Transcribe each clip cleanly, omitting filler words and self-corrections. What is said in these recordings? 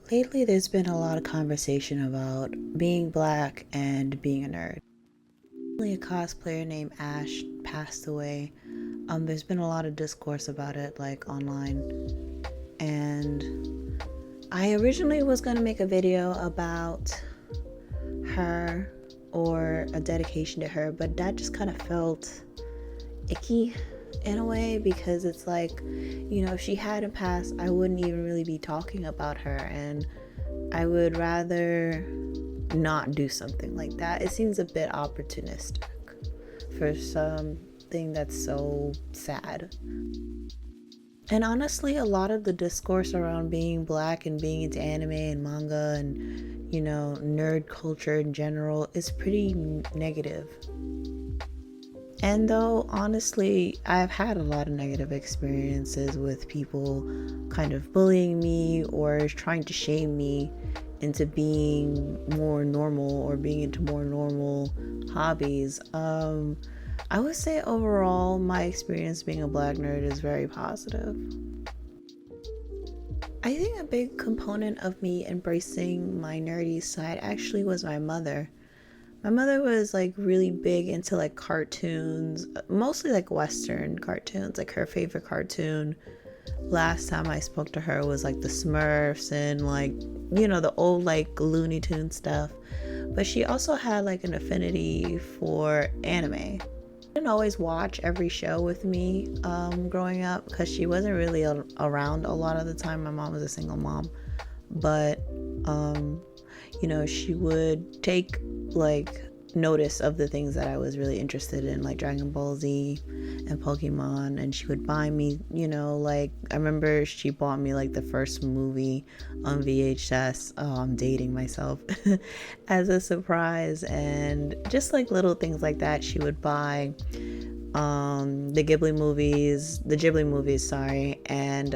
Lately, there's been a lot of conversation about being black and being a nerd. A cosplayer named Ash passed away. There's been a lot of discourse about it, like online. And I originally was going to make a video about her or a dedication to her, but that just kind of felt icky in a way, because it's like, if she hadn't passed, I wouldn't even really be talking about her, and I would rather not do something like that. It seems a bit opportunistic for something that's so sad. And honestly, a lot of the discourse around being black and being into anime and manga and nerd culture in general is pretty negative. And though, honestly, I've had a lot of negative experiences with people kind of bullying me or trying to shame me into being more normal or being into more normal hobbies. I would say overall, my experience being a black nerd is very positive. I think a big component of me embracing my nerdy side actually was my mother. My mother was like really big into like cartoons, mostly like Western cartoons. Like her favorite cartoon last time I spoke to her was like the Smurfs and like, the old like Looney Tune stuff. But she also had like an affinity for anime. She didn't always watch every show with me growing up because she wasn't really around a lot of the time. My mom was a single mom. But she would take like notice of the things that I was really interested in, like Dragon Ball Z and Pokemon, and she would buy me, like I remember she bought me like the first movie on VHS. Oh, I'm dating myself. As a surprise, and just like little things like that. She would buy the Ghibli movies, sorry, and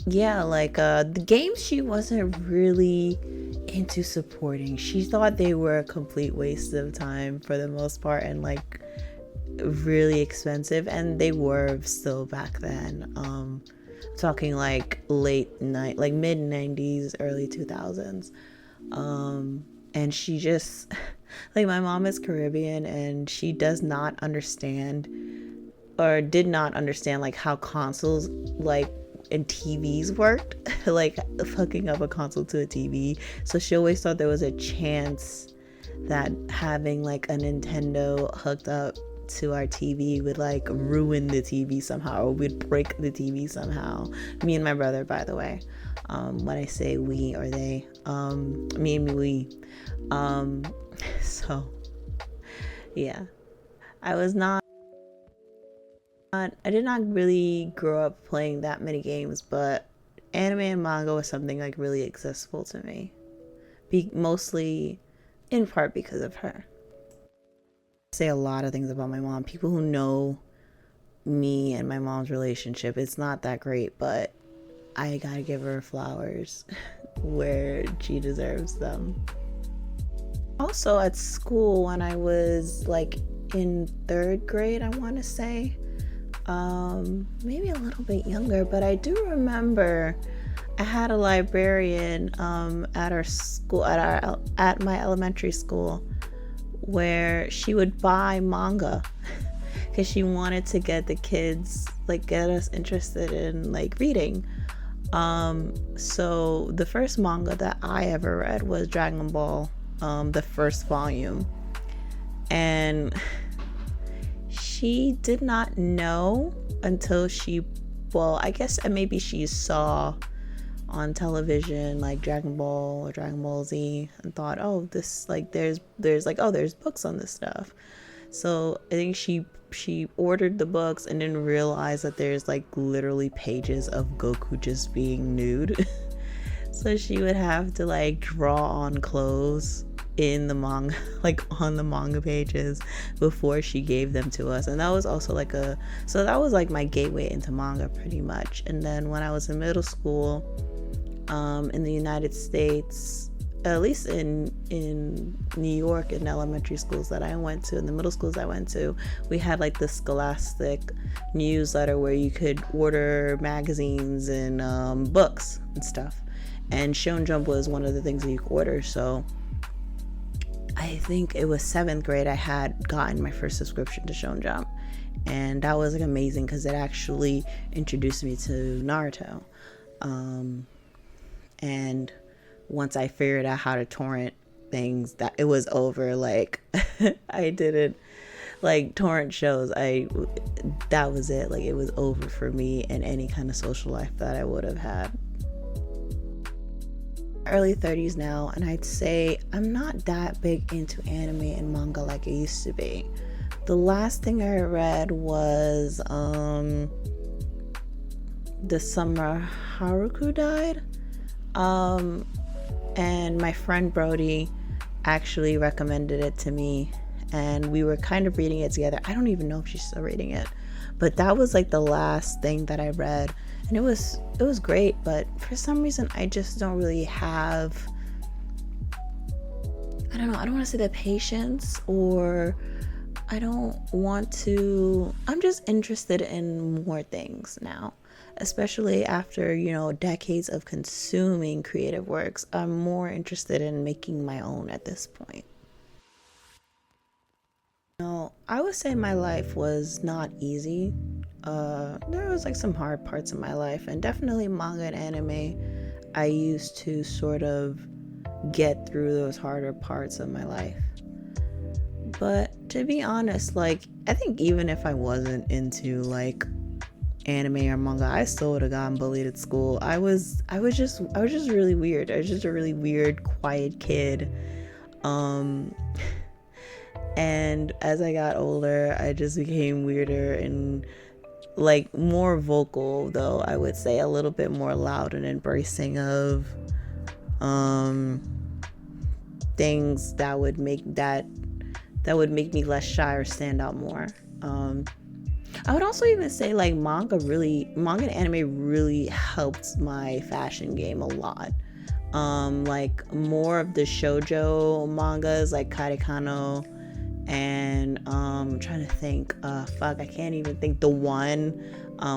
the games she wasn't really into supporting. She thought they were a complete waste of time for the most part, and like really expensive, and they were still back then. Talking like mid 90s, early 2000s. And she just like, my mom is Caribbean, and she does not understand, or did not understand, like how consoles like and TVs worked. Like hooking up a console to a TV. So she always thought there was a chance that having like a Nintendo hooked up to our TV would like ruin the TV somehow, or would break the TV somehow. Me and my brother, by the way. When I say we or they, me and we. So yeah, I did not really grow up playing that many games, but anime and manga was something like really accessible to me. Mostly in part because of her. I say a lot of things about my mom. People who know me and my mom's relationship, it's not that great, but I gotta give her flowers where she deserves them. Also at school, when I was like in 3rd grade, I want to say, maybe a little bit younger, but I do remember I had a librarian at our school, at my elementary school, where she would buy manga because she wanted to get the kids, like get us interested in like reading. So the first manga that I ever read was Dragon Ball, the first volume, and she did not know until I guess maybe she saw on television like Dragon Ball or Dragon Ball Z and thought, oh, this like there's books on this stuff. So I think she ordered the books and didn't realize that there's like literally pages of Goku just being nude. So she would have to like draw on clothes in the manga, like on the manga pages, before she gave them to us. And that was also so that was like my gateway into manga pretty much. And then when I was in middle school, in the United States, at least in New York, in elementary schools that I went to, in the middle schools I went to, we had like the Scholastic newsletter where you could order magazines and books and stuff. and Shonen Jump was one of the things that you could order. So I think it was 7th grade I had gotten my first subscription to Shonen Jump, and that was like amazing because it actually introduced me to Naruto. And once I figured out how to torrent things, that it was over. Like I didn't like torrent shows. That was it. Like it was over for me and any kind of social life that I would have had. Early 30s now, and I'd say I'm not that big into anime and manga like I used to be. The last thing I read was the summer Haruka died, and my friend Brody actually recommended it to me, and we were kind of reading it together. I don't even know if she's still reading it, but that was like the last thing that I read, and it was great. But for some reason I just don't really have, I don't want to say the patience, or I'm just interested in more things now, especially after, decades of consuming creative works. I'm more interested in making my own at this point. I would say my life was not easy. There was like some hard parts of my life, and definitely manga and anime, I used to sort of get through those harder parts of my life. But to be honest, like, I think even if I wasn't into like anime or manga, I still would have gotten bullied at school. I was just really weird. I was just a really weird, quiet kid. And as I got older, I just became weirder and like more vocal, though I would say a little bit more loud and embracing of things that would make me less shy or stand out more. I would also even say like manga and anime really helped my fashion game a lot. Like more of the shoujo mangas like Karekano, and I'm trying to think, I can't even think, the one,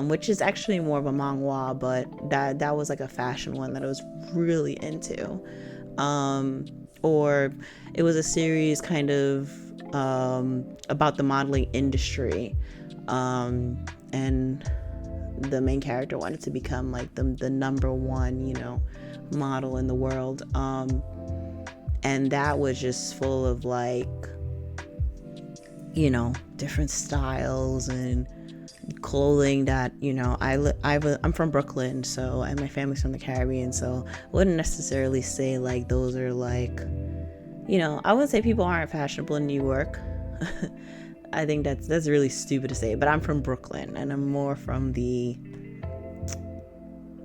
which is actually more of a manhwa, but that was like a fashion one that I was really into. Or it was a series kind of about the modeling industry, and the main character wanted to become like the number one, model in the world, and that was just full of like, different styles and clothing that, I'm from Brooklyn, so, and my family's from the Caribbean, so I wouldn't necessarily say like those are like, I wouldn't say people aren't fashionable in New York. I think that's really stupid to say, but I'm from Brooklyn, and I'm more from the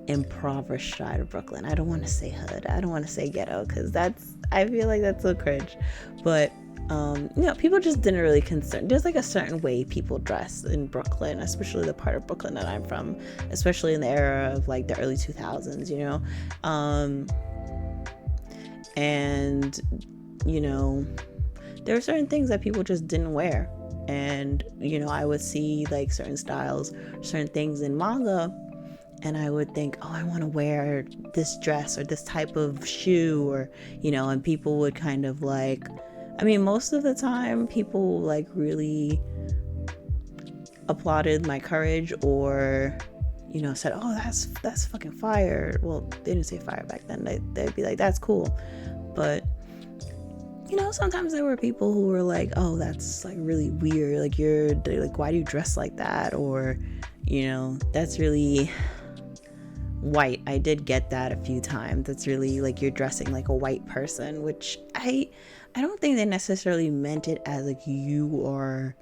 impoverished side of Brooklyn. I don't want to say hood. I don't want to say ghetto, because I feel like that's so cringe. But people just didn't really concern. There's like a certain way people dress in Brooklyn, especially the part of Brooklyn that I'm from, especially in the era of like the early 2000s, and there were certain things that people just didn't wear. And I would see like certain styles, certain things in manga, and I would think, oh, I want to wear this dress or this type of shoe, or and people would kind of like, most of the time people like really applauded my courage, or said, oh, that's fucking fire. Well, they didn't say fire back then. They'd be like, that's cool. But sometimes there were people who were like, oh, that's like really weird, like they're like, why do you dress like that, or that's really white. I did get that a few times. That's really like you're dressing like a white person, which I don't think they necessarily meant it as like you are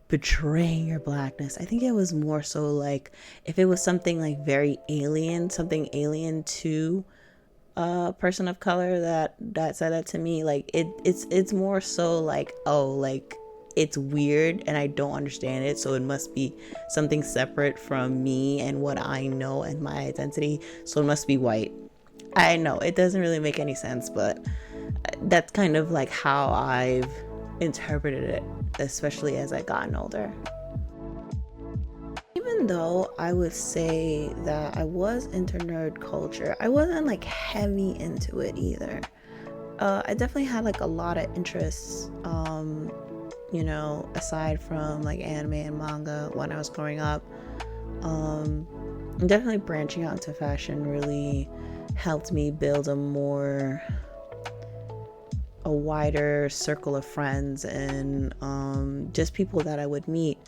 betraying your blackness. I think it was more so like if it was something like very alien, something alien to a person of color that said that to me, like it's more so like, oh, like it's weird and I don't understand it, so it must be something separate from me and what I know and my identity, so it must be white. I know it doesn't really make any sense, but that's kind of like how I've interpreted it, especially as I've gotten older. Even even though I would say that I was into nerd culture, I wasn't like heavy into it either. I definitely had like a lot of interests, aside from like anime and manga when I was growing up. Definitely branching out into fashion really helped me build a wider circle of friends and just people that I would meet.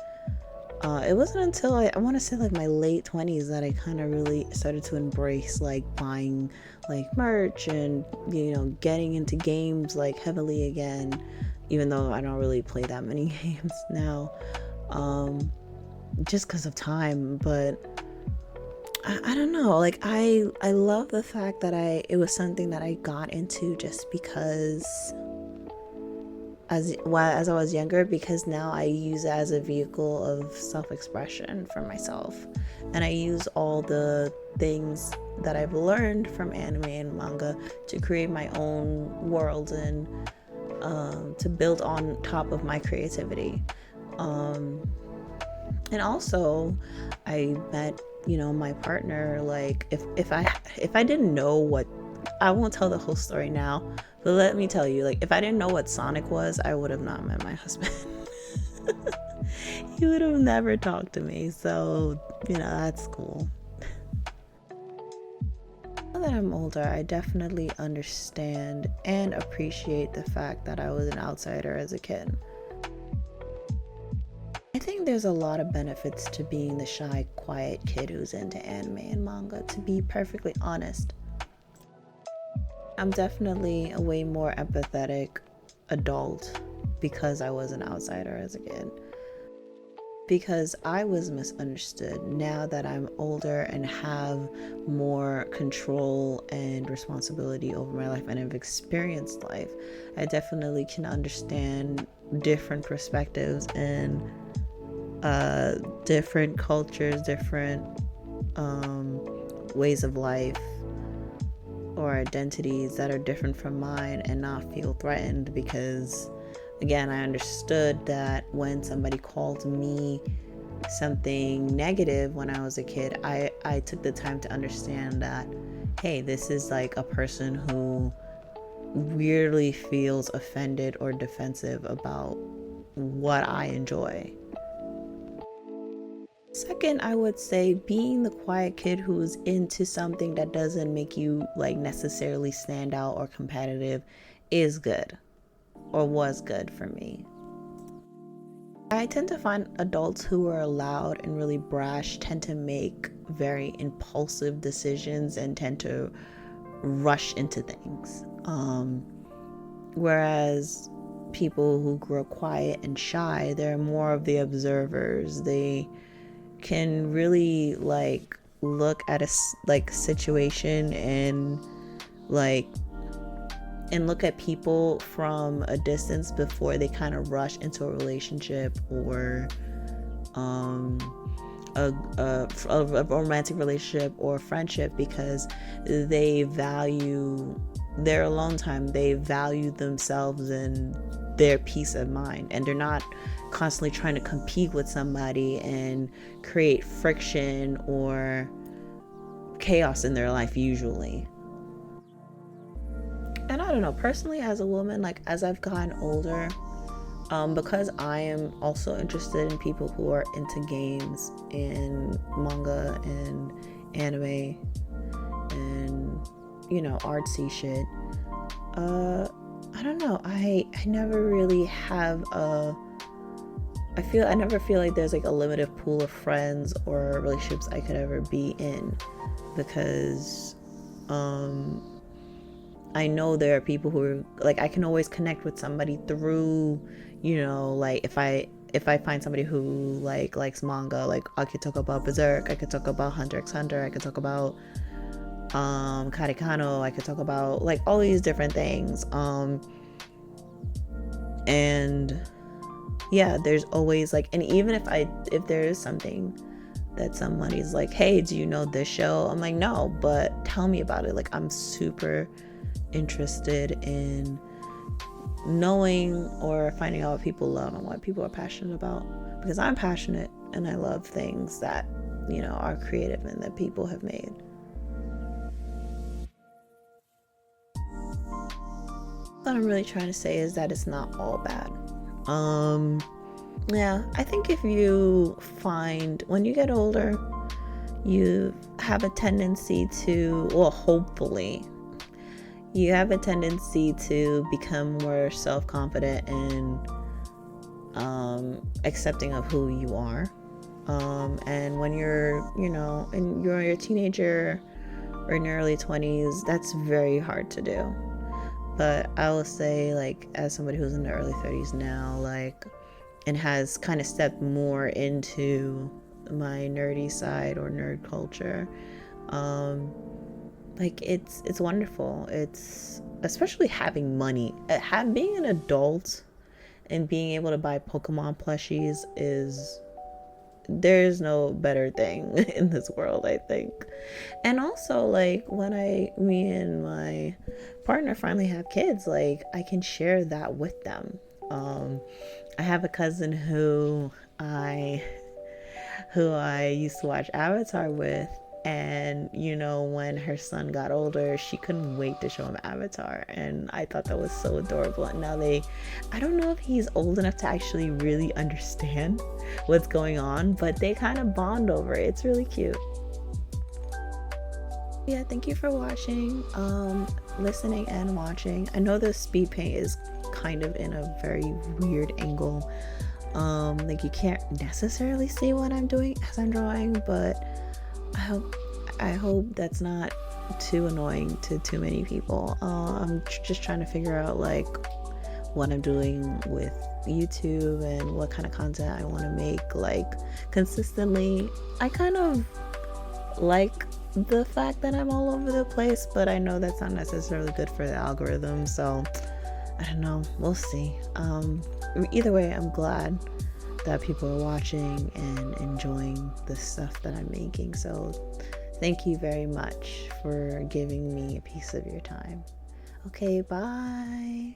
It wasn't until I want to say like my late 20s that I kind of really started to embrace like buying like merch and getting into games like heavily again, even though I don't really play that many games now, just because of time. But I don't know, like I love the fact that it was something that I got into just because as I was younger, because now I use it as a vehicle of self-expression for myself, and I use all the things that I've learned from anime and manga to create my own world and to build on top of my creativity. And also I met my partner, like if I didn't know what, I won't tell the whole story now, but let me tell you, like if I didn't know what Sonic was, I would have not met my husband. He would have never talked to me, so that's cool. Now that I'm older, I definitely understand and appreciate the fact that I was an outsider as a kid. I think there's a lot of benefits to being the shy, quiet kid who's into anime and manga, to be perfectly honest. I'm definitely a way more empathetic adult because I was an outsider as a kid. Because I was misunderstood. Now that I'm older and have more control and responsibility over my life and have experienced life, I definitely can understand different perspectives and different cultures, different ways of life or identities that are different from mine, and not feel threatened, because again, I understood that when somebody called me something negative when I was a kid, I took the time to understand that, hey, this is like a person who weirdly feels offended or defensive about what I enjoy. Second, I would say being the quiet kid who's into something that doesn't make you like necessarily stand out or competitive is good, or was good for me. I tend to find adults who are loud and really brash tend to make very impulsive decisions and tend to rush into things. Whereas people who grow quiet and shy, they're more of the observers. They can really like look at a like situation and look at people from a distance before they kind of rush into a relationship or a romantic relationship or friendship, because they value their alone time, they value themselves and their peace of mind, and they're not constantly trying to compete with somebody and create friction or chaos in their life usually. And I don't know, personally as a woman, like as I've gotten older, because I am also interested in people who are into games and manga and anime and artsy shit, I don't know, I never really have I never feel like there's like a limited pool of friends or relationships I could ever be in, because I know there are people who are like, I can always connect with somebody through, like if I find somebody who likes manga, like I could talk about Berserk, I could talk about Hunter x Hunter, I could talk about Karekano, I could talk about like all these different things, and yeah, there's always like, and even if there is something that somebody's like, hey, do you know this show? I'm like, no, but tell me about it. Like, I'm super interested in knowing or finding out what people love and what people are passionate about, because I'm passionate and I love things that, are creative and that people have made. What I'm really trying to say is that it's not all bad. Yeah, I think if you find when you get older, you have a tendency to, well, hopefully, you have a tendency to become more self-confident and accepting of who you are. And when you're, and you're a teenager or in your early 20s, that's very hard to do. But I will say, like, as somebody who's in the early 30s now, like, and has kind of stepped more into my nerdy side or nerd culture, like, it's wonderful. It's especially having money, being an adult and being able to buy Pokemon plushies is, there's no better thing in this world, I think. And also, like, when me and my partner finally have kids, like, I can share that with them. I have a cousin who I used to watch Avatar with, and when her son got older, she couldn't wait to show him Avatar, and I thought that was so adorable. And now I don't know if he's old enough to actually really understand what's going on, but they kind of bond over it. It's really cute. Yeah, thank you for watching, listening and watching. I know the speed paint is kind of in a very weird angle. Like, you can't necessarily see what I'm doing as I'm drawing, but I hope that's not too annoying to too many people. I'm just trying to figure out, like, what I'm doing with YouTube and what kind of content I want to make, like, consistently. I kind of like the fact that I'm all over the place, but I know that's not necessarily good for the algorithm, so I don't know, we'll see. Either way, I'm glad that people are watching and enjoying the stuff that I'm making, so thank you very much for giving me a piece of your time. Okay, bye.